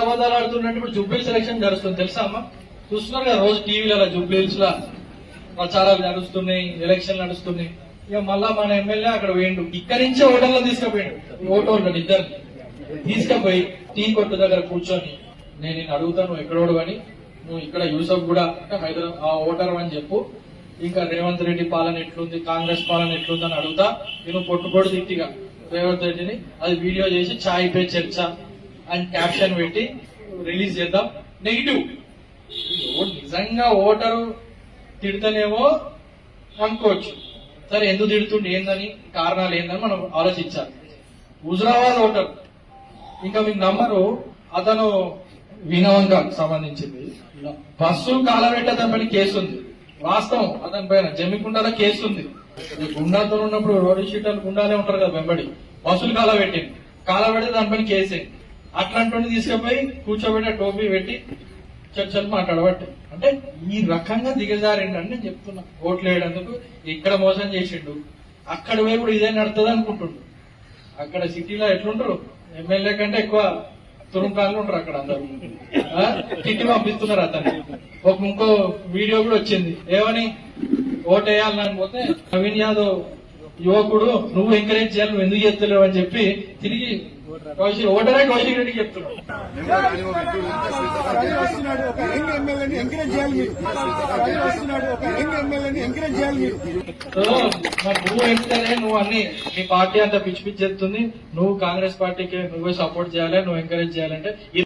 అబద్ధాలు ఆడుతున్నట్టు ఇప్పుడు Jubilee selection జరుగుతుంది తెలుసా అమ్మా? చూస్తున్నారు కదా రోజు టీవీలలో జూబ్లీస్ లా ప్రచారాలు నడుస్తున్నాయి, ఎలక్షన్లు నడుస్తున్నాయి. ఇక మళ్ళా మన ఎమ్మెల్యే అక్కడ వేయండు, ఇక్కడి నుంచే ఓటర్లో తీసుకుపోయాడు. ఓటర్లు ఇద్దరు తీసుకుపోయి టీ కొట్టు దగ్గర కూర్చొని నేను అడుగుతాను నువ్వు ఎక్కడోడు అని, నువ్వు ఇక్కడ యూసఫ్ కూడా హైదరాబాద్ ఆ ఓటర్ అని చెప్పు, ఇంకా రేవంత్ రెడ్డి పాలన ఎట్లుంది, కాంగ్రెస్ పాలన ఎట్లుంది అని అడుగుతా. నేను పొట్టుకోడు తిట్టిగా రేవంత్ రెడ్డిని అది వీడియో చేసి ఛాయ్ పే చర్చ అని క్యాప్షన్ పెట్టి రిలీజ్ చేద్దాం. నెగిటివ్ నిజంగా ఓటరు తిడతనేమో అనుకోవచ్చు, సరే ఎందుకు తిడుతుండే ఏందని కారణాలు ఏందని మనం ఆలోచించాలి. హుజరాబాద్ ఓటర్ ఇంకా మీకు నమ్మరు, అతను వినవంగాకు సంబంధించింది బస్సు కాలబెట్టేదని పైన కేసు ఉంది. వాస్తవం, అతని పైన జమ్మికుండాలో కేసు ఉంది. గుండాతో ఉన్నప్పుడు రోడ్డు షీటర్లు గుండాలే ఉంటారు కదా వెంబడి, బస్సులు కాలబెట్టింది, కాలబెడితే దానిపైన కేసే. అట్లాంటి తీసుకుపోయి కూర్చోబెట్టి టోపీ పెట్టి చర్చలు మాట్లాడబట్టి అంటే ఈ రకంగా దిగజారిండని నేను చెప్తున్నా. ఓట్లు వేయడందుకు ఇక్కడ మోసం చేసిండు, అక్కడ పోయి కూడా ఇదే నడుతుంది అనుకుంటుండు. అక్కడ సిటీలో ఎట్లుంటారు, ఎమ్మెల్యే కంటే ఎక్కువ తురుంకాలు ఉంటారు అక్కడ అందరూ. తిట్టి పంపిస్తున్నారు అతన్ని. ఇంకో వీడియో కూడా వచ్చింది, ఏమని ఓటు వేయాలని పోతే నవీన్ యాదవ్ యువకుడు నువ్వు ఎంకరేజ్ చేయాలి, నువ్వు ఎందుకు చేస్తలేవు అని చెప్పి తిరిగి ఓటరే కౌశిక్ రెడ్డికి చెప్తున్నాడు. నువ్వు ఎంతనే నువ్వు అన్ని నీ పార్టీ అంతా పిచ్చి పిచ్చి చెప్తుంది, నువ్వు కాంగ్రెస్ పార్టీకి నువ్వే సపోర్ట్ చేయాలి, నువ్వు ఎంకరేజ్ చేయాలంటే